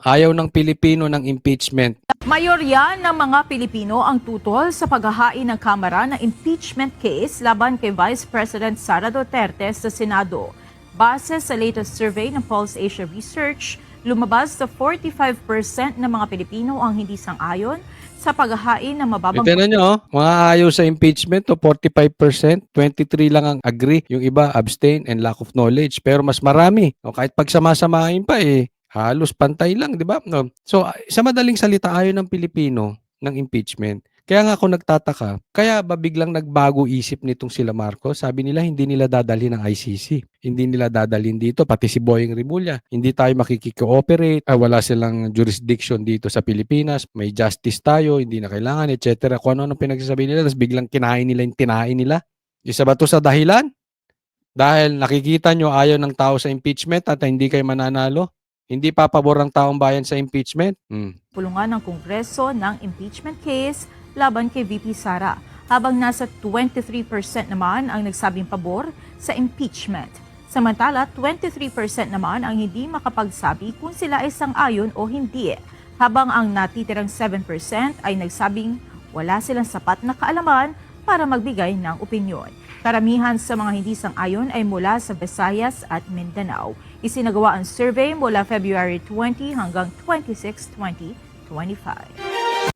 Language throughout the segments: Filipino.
Ayaw ng Pilipino ng impeachment. Mayorya ng mga Pilipino ang tutol sa paghahain ng Kamara ng impeachment case laban kay Vice President Sara Duterte sa Senado. Base sa latest survey ng Pulse Asia Research, lumabas sa 45% ng mga Pilipino ang hindi sang-ayon sa paghahain ng mababang Tignan nyo, mga ayaw sa impeachment, 45%, 23 lang ang agree, yung iba abstain and lack of knowledge. Pero mas marami, kahit pagsama-samahin pa halos pantay lang, di ba? No? So, sa madaling salita, ayaw ng Pilipino ng impeachment. Kaya nga ako nagtataka, kaya ba biglang nagbago isip nitong sila Marcos? Sabi nila hindi nila dadalhin ng ICC. Hindi nila dadalhin dito, pati si Boying Rimulya. Hindi tayo makikikooperate, wala silang jurisdiction dito sa Pilipinas, may justice tayo, hindi na kailangan, etc. Kung ano-ano pinagsasabi nila, tapos biglang kinain nila yung tinain nila. Isa ba to sa dahilan? Dahil nakikita nyo ayaw ng tao sa impeachment at hindi kayo mananalo? Hindi pa pabor ang taong bayan sa impeachment? pulungan ng Kongreso ng impeachment case laban kay VP Sara, habang nasa 23% naman ang nagsabing pabor sa impeachment. Samantala, 23% naman ang hindi makapagsabi kung sila ay sang-ayon o hindi, habang ang natitirang 7% ay nagsabing wala silang sapat na kaalaman para magbigay ng opinyon. Karamihan sa mga hindi sang-ayon ay mula sa Visayas at Mindanao. Isinagawa ang survey mula February 20 hanggang 26, 2025.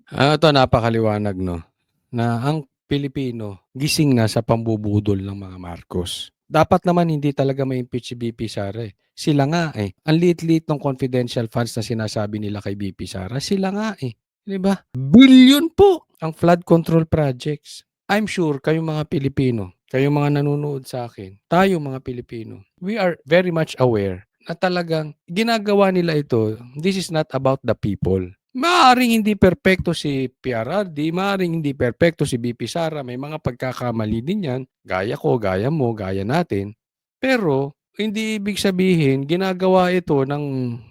Ito napakaliwanag, no? Na ang Pilipino gising na sa pambubudol ng mga Marcos. Dapat naman hindi talaga ma-impeach si BP Sara eh. Sila nga eh. Ang liit-liit ng confidential funds na sinasabi nila kay BP Sara, sila nga eh. Di ba? Billion po ang flood control projects. I'm sure kayong mga Pilipino, kayong mga nanonood sa akin, tayo mga Pilipino, we are very much aware na talagang ginagawa nila ito, this is not about the people. Maaring hindi perpekto si PRRD, maaring hindi perpekto si BP Sara, may mga pagkakamali din yan, gaya ko, gaya mo, gaya natin. Pero hindi ibig sabihin ginagawa ito ng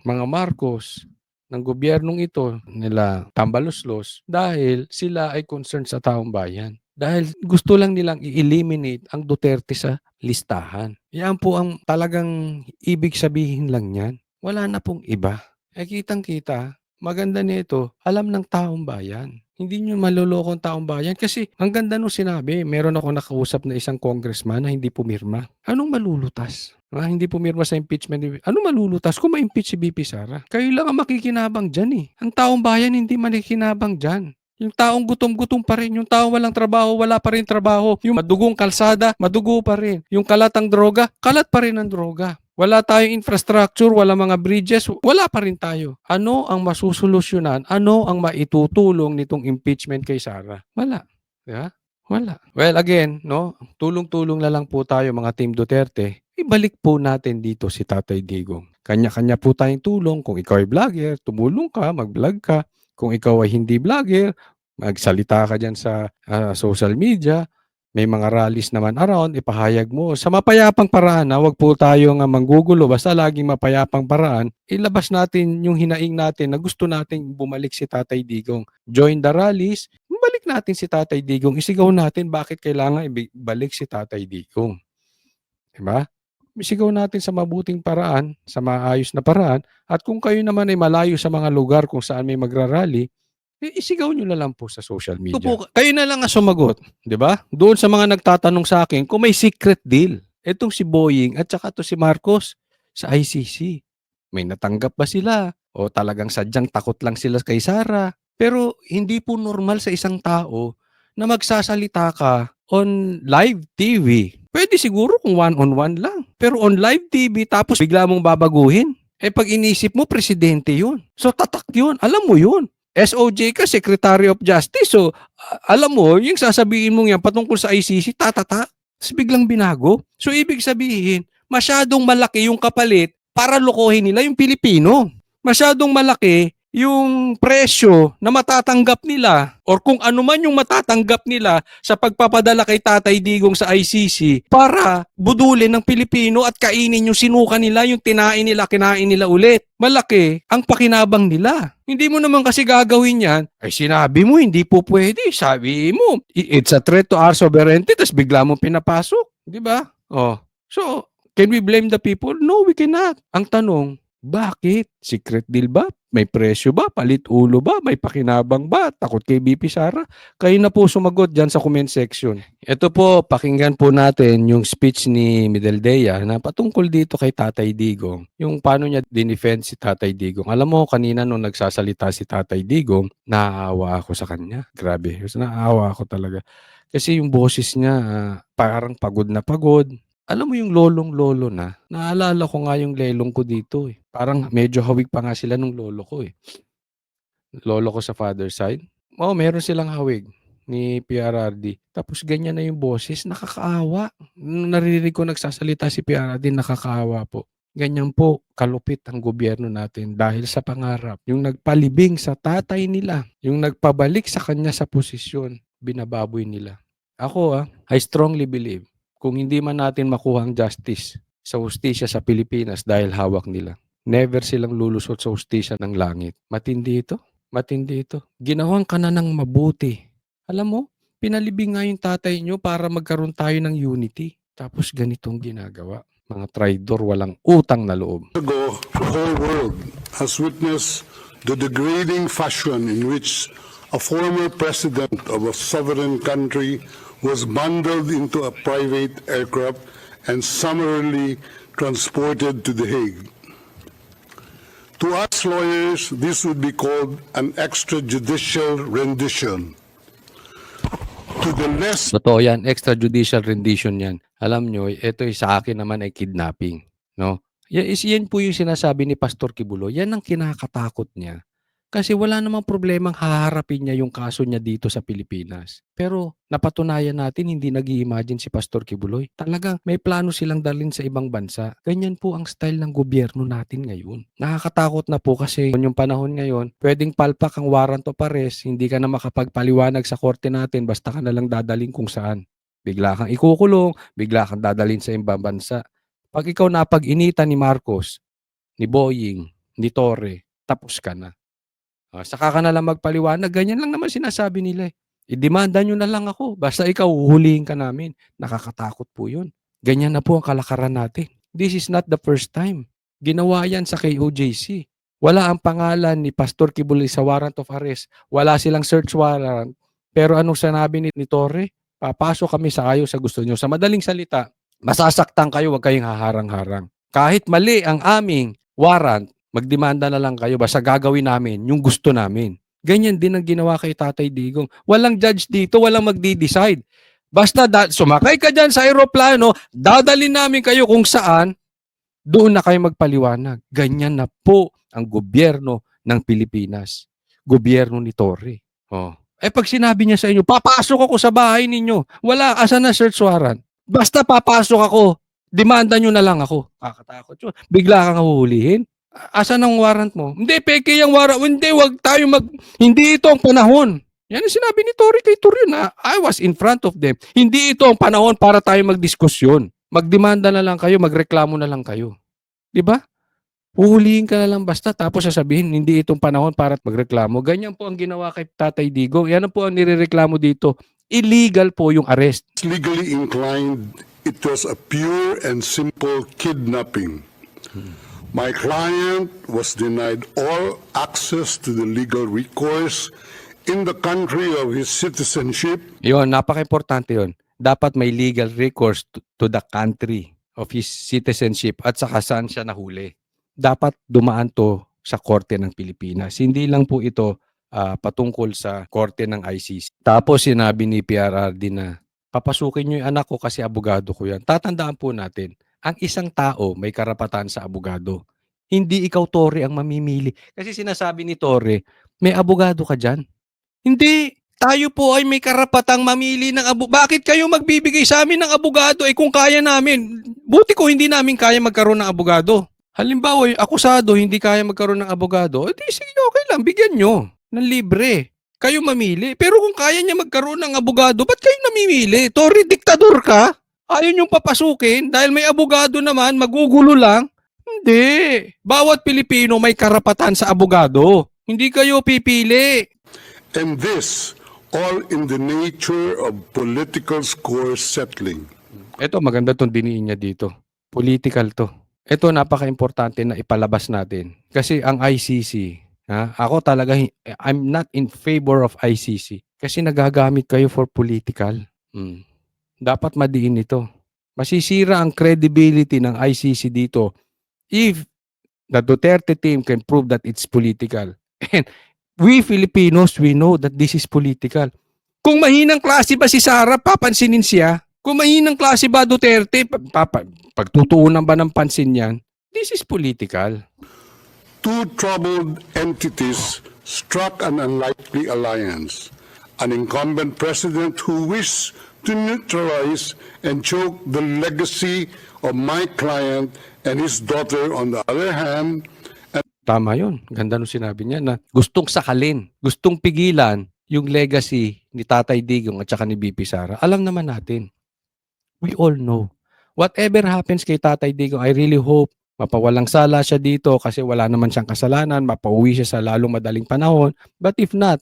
mga Marcos, ng gobyernong ito nila Tambaluslos dahil sila ay concerned sa taong bayan. Dahil gusto lang nilang i-eliminate ang Duterte sa listahan. Yan po ang talagang ibig sabihin lang yan. Wala na pong iba. Kitang-kita, maganda nito, alam ng taong bayan. Hindi nyo maloloko ang taong bayan kasi ang ganda nung sinabi, meron ako nakausap na isang congressman na hindi pumirma. Anong malulutas? Hindi pumirma sa impeachment. Anong malulutas kung ma-impeach si BP Sara? Kayo lang ang makikinabang dyan eh. Ang taong bayan hindi makikinabang dyan. Yung taong gutom-gutom pa rin. Yung taong walang trabaho, wala pa rin trabaho. Yung madugong kalsada, madugo pa rin. Yung kalatang droga, kalat pa rin ang droga. Wala tayong infrastructure, wala mga bridges, wala pa rin tayo. Ano ang masusolusyonan? Ano ang maitutulong nitong impeachment kay Sara? Wala. Yeah? Wala. Well, again, no, tulong-tulong na lang po tayo mga Team Duterte. Ibalik po natin dito si Tatay Digong. Kanya-kanya po tayong tulong. Kung ikaw ay vlogger, tumulong ka, mag-vlog ka. Kung ikaw ay hindi vlogger, magsalita ka dyan sa social media. May mga rallies naman around, ipahayag mo. Sa mapayapang paraan, wag po tayo nga manggugulo. Basta laging mapayapang paraan, ilabas natin yung hinaing natin na gusto nating bumalik si Tatay Digong. Join the rallies, balik natin si Tatay Digong. Isigaw natin bakit kailangan ibalik si Tatay Digong. Diba? Isigaw natin sa mabuting paraan, sa maayos na paraan. At kung kayo naman ay malayo sa mga lugar kung saan may magrarally, isigaw nyo na lang po sa social media. Kayo na lang ang sumagot, di ba? Doon sa mga nagtatanong sa akin kung may secret deal. Itong si Boying at saka to si Marcos sa ICC. May natanggap ba sila? O talagang sadyang takot lang sila kay Sara? Pero hindi po normal sa isang tao na magsasalita ka on live TV. Pwede siguro kung one-on-one lang. Pero on live TV tapos bigla mong babaguhin. Pag inisip mo, presidente yun. So tatak yun. Alam mo yun. SOJ ka, Secretary of Justice. So, alam mo, yung sasabihin mong yan patungkol sa ICC, tatata. Tapos biglang binago. So, ibig sabihin, masyadong malaki yung kapalit para lokohin nila yung Pilipino. Masyadong malaki yung presyo na matatanggap nila or kung ano man yung matatanggap nila sa pagpapadala kay Tatay Digong sa ICC para budulin ng Pilipino at kainin yung sinuka nila, yung tinain nila, kinain nila ulit. Malaki ang pakinabang nila. Hindi mo naman kasi gagawin yan. Ay sinabi mo, hindi po pwede. Sabi mo, it's a threat to our sovereignty, tapos bigla mo pinapasok. Di ba? Oh. So, can we blame the people? No, we cannot. Ang tanong, Bakit? Secret deal ba? May presyo ba? Palit ulo ba? May pakinabang ba? Takot kay VP Sara? Kayo na po sumagot dyan sa comment section. Ito po, pakinggan po natin yung speech ni Mideldea na patungkol dito kay Tatay Digong. Yung paano niya dinefend si Tatay Digong. Alam mo, kanina nung nagsasalita si Tatay Digong, naaawa ako sa kanya. Grabe. Naaawa ako talaga. Kasi yung boses niya, parang pagod na pagod. Alam mo yung lolong-lolo na, naalala ko nga yung lelong ko dito, Parang medyo hawig pa nga sila nung lolo ko, Lolo ko sa father side. Oo, meron silang hawig ni PRRD. Tapos ganyan na yung boses, nakakaawa. Nung naririnig ko nagsasalita si PRRD, nakakaawa po. Ganyan po, kalupit ang gobyerno natin dahil sa pangarap. Yung nagpalibing sa tatay nila, yung nagpabalik sa kanya sa posisyon, binababoy nila. Ako, I strongly believe kung hindi man natin makuha ang justice sa hustisya sa Pilipinas dahil hawak nila, never silang lulusot sa hustisya ng langit. Matindi ito. Matindi ito. Ginawan ka na ng mabuti. Alam mo, pinalibing nga yung tatay nyo para magkaroon tayo ng unity. Tapos ganitong ginagawa. Mga traidor, walang utang na loob. Ago, the whole world has witnessed the degrading fashion in which a former president of a sovereign country was bundled into a private aircraft and summarily transported to The Hague. To us lawyers, this would be called an extrajudicial rendition. To the less Totoo yan, extrajudicial rendition yan. Alam nyo, ito sa akin naman ay kidnapping. No? Yan po yung sinasabi ni Pastor Kibuloy. Yan ang kinakatakot niya. Kasi wala namang problemang haharapin niya yung kaso niya dito sa Pilipinas. Pero napatunayan natin hindi nag-i-imagine si Pastor Kibuloy. Talagang may plano silang dalhin sa ibang bansa. Ganyan po ang style ng gobyerno natin ngayon. Nakakatakot na po kasi yung panahon ngayon, pwedeng palpak ang warrant of arrest, hindi ka na makapagpaliwanag sa korte natin, basta ka na lang dadaling kung saan. Bigla kang ikukulong, bigla kang dadalhin sa ibang bansa. Pag ikaw napag-initan ni Marcos, ni Boying, ni Torre, tapos ka na. Saka ka na lang magpaliwanag, ganyan lang naman sinasabi nila. I-demanda nyo na lang ako, basta ikaw huhulihin ka namin. Nakakatakot po yun. Ganyan na po ang kalakaran natin. This is not the first time. Ginawa yan sa KOJC. Wala ang pangalan ni Pastor Kibuloy sa warrant of arrest. Wala silang search warrant. Pero anong sinabi ni Torre? Papasok kami sa kayo sa gusto nyo. Sa madaling salita, masasaktan kayo, huwag kayong haharang-harang. Kahit mali ang aming warrant, magdemanda na lang kayo, basta gagawin namin yung gusto namin. Ganyan din ang ginawa kay Tatay Digong. Walang judge dito, walang magdi-decide. Basta sumakay ka dyan sa aeroplano, dadalhin namin kayo kung saan, doon na kayo magpaliwanag. Ganyan na po ang gobyerno ng Pilipinas. Gobyerno ni Torre. Pag sinabi niya sa inyo, papasok ako sa bahay ninyo. Wala, asan na search warrant? Basta papasok ako, demanda nyo na lang ako. Kakatakot yun. Bigla kang huhulihin. Asan ang warrant mo? Hindi, peke yung warrant. Hindi, hindi ito ang panahon. Yan ang sinabi ni Torre kay Torre na I was in front of them. Hindi ito ang panahon para tayo magdiskusyon. Magdemanda na lang kayo, magreklamo na lang kayo. Di ba? Huhulihin ka na lang basta tapos sasabihin hindi itong panahon para magreklamo. Ganyan po ang ginawa kay Tatay Digong. Yan po ang nirereklamo dito. Illegal po yung arrest. legally inclined, it was a pure and simple kidnapping. My client was denied all access to the legal recourse in the country of his citizenship. Yun, napaka-importante yun. Dapat may legal recourse to the country of his citizenship at saka saan siya nahuli. Dapat dumaan to sa korte ng Pilipinas. Hindi lang po ito patungkol sa korte ng ICC. Tapos sinabi ni PRRD na papasukin niyo yung anak ko kasi abogado ko yan. Tatandaan po natin, ang isang tao may karapatan sa abogado. Hindi ikaw, Torre, ang mamimili. Kasi sinasabi ni Torre, may abogado ka dyan. Hindi. Tayo po ay may karapatang mamili ng Bakit kayo magbibigay sa amin ng abogado kung kaya namin? Buti ko hindi namin kaya magkaroon ng abogado. Halimbawa, akusado hindi kaya magkaroon ng abogado, sige, okay lang, bigyan nyo ng libre. Kayo mamili. Pero kung kaya niya magkaroon ng abogado, ba't kayo namimili? Torre, diktador ka? Ayaw niyong papasukin dahil may abogado naman, magugulo lang? Hindi. Bawat Pilipino may karapatan sa abogado. Hindi kayo pipili. And this, all in the nature of political score settling. Ito, maganda itong diniin niya dito. Political to. ito napaka-importante na ipalabas natin. Kasi ang ICC, ako talaga, I'm not in favor of ICC. Kasi nagagamit kayo for political. Dapat madiin ito. Masisira ang credibility ng ICC dito if the Duterte team can prove that it's political. And we Filipinos, we know that this is political. Kung mahinang klase ba si Sara, papansinin siya? Kung mahinang klase ba Duterte, pagtutuunan ba ng pansin yan? This is political. Two troubled entities struck an unlikely alliance. An incumbent president who wished to neutralize and choke the legacy of my client and his daughter on the other hand. Tama yun. Ganda nung sinabi niya na gustong sakalin, gustong pigilan yung legacy ni Tatay Digong at saka ni BP Sara. Alam naman natin. We all know. Whatever happens kay Tatay Digong, I really hope mapawalang sala siya dito kasi wala naman siyang kasalanan, mapauwi siya sa lalong madaling panahon. But if not,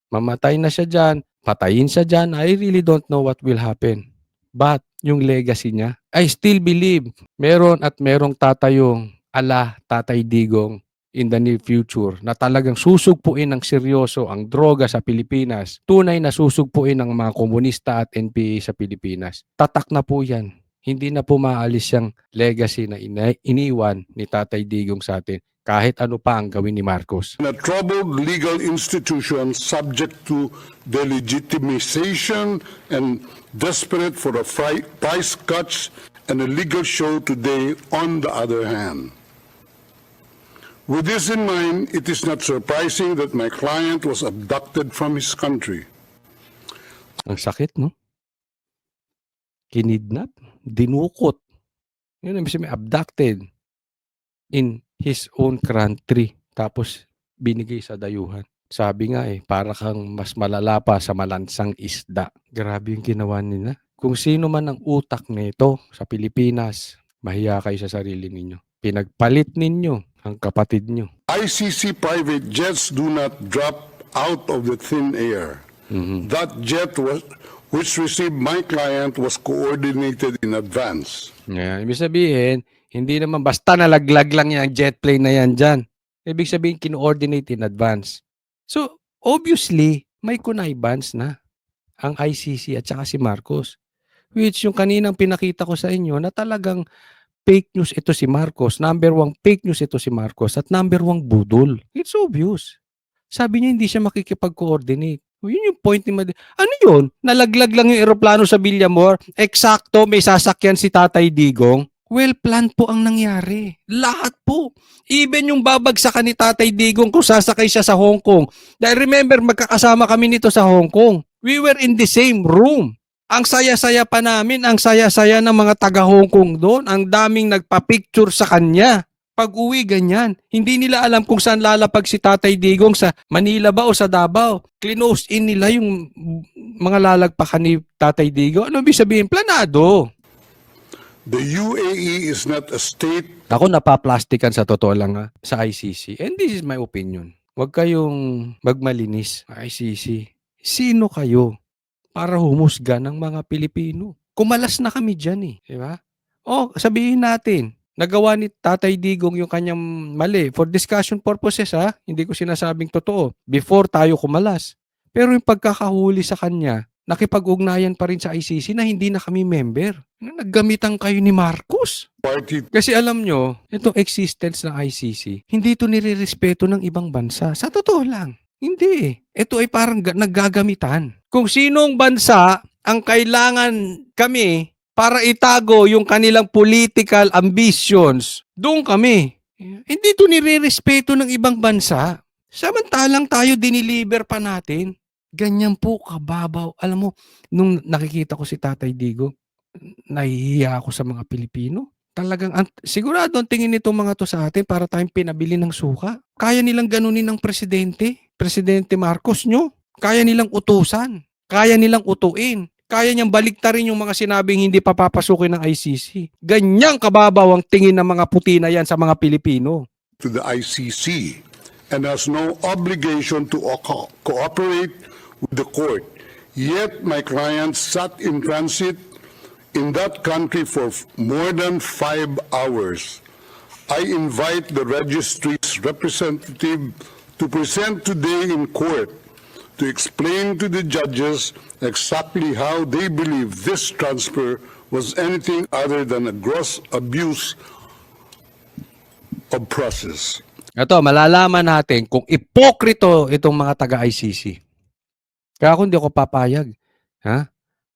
mamatay na siya dyan, patayin siya dyan, I really don't know what will happen. But yung legacy niya, I still believe meron at merong tatayong ala Tatay Digong in the near future na talagang susugpuin ng seryoso ang droga sa Pilipinas. Tunay na susugpuin ng mga komunista at NPA sa Pilipinas. Tatak na po yan. Hindi na po maalis yung legacy na iniwan ni Tatay Digong sa atin kahit ano pa ang gawin ni Marcos. A troubled legal institution subject to delegitimization and desperate for a price cuts and a legal show today on the other hand. With this in mind, it is not surprising that my client was abducted from his country. Ang sakit, no? Kinidnap, dinukot. Yun ang sabi, abducted in his own country. Tapos binigay sa dayuhan. Sabi nga para kang mas malala pa sa malansang isda. Grabe yung ginawa nila. Kung sino man ang utak nito sa Pilipinas, mahiya kayo sa sarili ninyo. Pinagpalit ninyo ang kapatid nyo. ICC private jets do not drop out of the thin air. That jet which received my client was coordinated in advance. Ibig sabihin, hindi naman basta nalaglag lang yung jet plane na yan dyan. Ibig sabihin, kino-ordinate in advance. So, obviously, may connivance na ang ICC at saka si Marcos. Which yung kaninang pinakita ko sa inyo na talagang fake news ito si Marcos. Number 1, fake news ito si Marcos. At number 1, budol. It's obvious. Sabi niya hindi siya makikipag-coordinate. Yun yung point ni Ano yun? Nalaglag lang yung eroplano sa Villamor. Eksakto, may sasakyan si Tatay Digong. Well planned po ang nangyari. Lahat po. Even yung babagsakan ni Tatay Digong kung sasakay siya sa Hong Kong. Dahil remember, magkakasama kami nito sa Hong Kong. We were in the same room. Ang saya-saya pa namin, ang saya-saya ng mga taga-Hong Kong doon. Ang daming nagpa-picture sa kanya. Pag-uwi, ganyan. Hindi nila alam kung saan lalapag si Tatay Digong, sa Manila ba o sa Davao. Close in nila yung mga lalagpakan ni Tatay Digong. Ano ibig sabihin? Planado. The UAE is not a state. Ako napaplastikan sa totoo lang sa ICC. And this is my opinion. Huwag kayong magmalinis, ICC. Sino kayo para humusga ng mga Pilipino? Kumalas na kami dyan Diba? Sabihin natin, nagawa ni Tatay Digong yung kanyang mali. For discussion purposes hindi ko sinasabing totoo. Before tayo kumalas. Pero yung pagkakahuli sa kanya, nakipag-ugnayan pa rin sa ICC na hindi na kami member. Naggamitan kayo ni Marcos. Kasi alam nyo, itong existence ng ICC, hindi ito nire-respeto ng ibang bansa. Sa totoo lang, hindi. Ito ay parang naggagamitan. Kung sinong bansa ang kailangan kami para itago yung kanilang political ambitions, doon kami. Hindi ito nire-respeto ng ibang bansa. Samantalang tayo diniliber pa natin. Ganyan po kababaw. Alam mo, nung nakikita ko si Tatay Digong, nahihiya ako sa mga Pilipino. Talagang, sigurado ang tingin nitong mga to sa atin para tayong pinabili ng suka. Kaya nilang ganunin ng Presidente Marcos nyo. Kaya nilang utusan. Kaya nilang utuin. Kaya niyang baliktarin yung mga sinabing hindi papapasukin ng ICC. Ganyang kababaw ang tingin ng mga puti na yan sa mga Pilipino. To the ICC and has no obligation to cooperate with the court. Yet my client sat in transit in that country for more than 5 hours. I invite the registry's representative to present today in court to explain to the judges exactly how they believe this transfer was anything other than a gross abuse of process. Ito, malalaman natin kung ipokrito itong mga taga-ICC. Kaya kung hindi ako papayag, ha?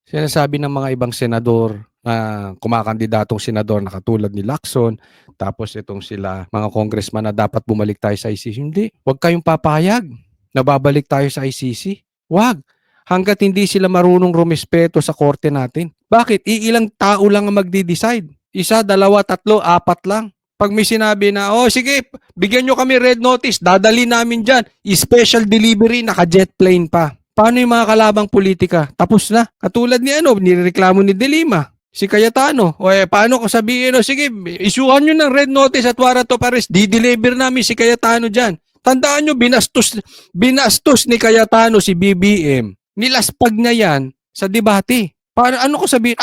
Sinasabi ng mga ibang senador na kumakandidatong senador na katulad ni Lacson, tapos itong sila, mga congressman na dapat bumalik tayo sa ICC. Hindi, huwag kayong papayag na babalik tayo sa ICC. Huwag. Hanggat hindi sila marunong rumespeto sa korte natin. Bakit? Iilang tao lang ang magdi-decide. Isa, dalawa, tatlo, apat lang. Pag may sinabi na, oh sige, bigyan nyo kami red notice, dadali namin dyan. Special delivery, naka-jet plane pa. Paano yung mga kalabang politika? Tapos na. Katulad ni nireklamo ni De Lima, si Cayetano. O paano ko sabihin, sige, isuhan nyo ng red notice at warrant of arrest, di-deliver namin si Cayetano dyan. Tandaan nyo, binastos ni Cayetano si BBM. Nilaspag niya yan sa debate. Ano ko sabihin?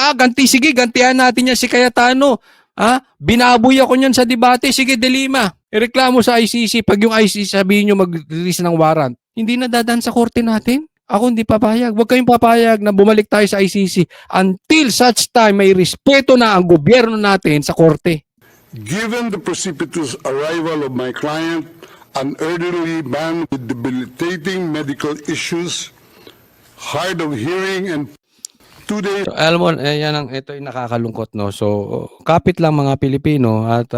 Sige, gantihan natin yan si Cayetano. Binaboy ako niyan sa debate. Sige, De Lima, ireklamo sa ICC. Pag yung ICC sabihin nyo mag-release ng warrant, hindi na dadaan sa korte natin. Ako hindi papayag. Huwag kayong papayag na bumalik tayo sa ICC until such time may respeto na ang gobyerno natin sa korte. Given the precipitous arrival of my client, an elderly man with debilitating medical issues, hard of hearing, and 2 days. So, alam mo, ito yung nakakalungkot, no? So, kapit lang mga Pilipino at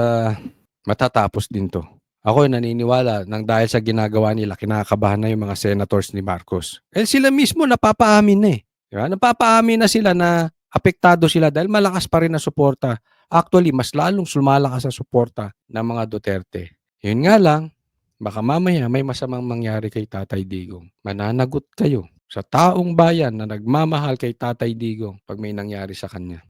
matatapos din to. Ako naniniwala nang dahil sa ginagawa nila, kinakabahan na yung mga senators ni Marcos. Sila mismo napapaamin na eh. Diba? Napapaamin na sila na apektado sila dahil malakas pa rin na suporta. Actually, mas lalong lumalakas sa suporta ng mga Duterte. Yun nga lang, baka mamaya may masamang mangyari kay Tatay Digong. Mananagot kayo sa taong bayan na nagmamahal kay Tatay Digong pag may nangyari sa kanya.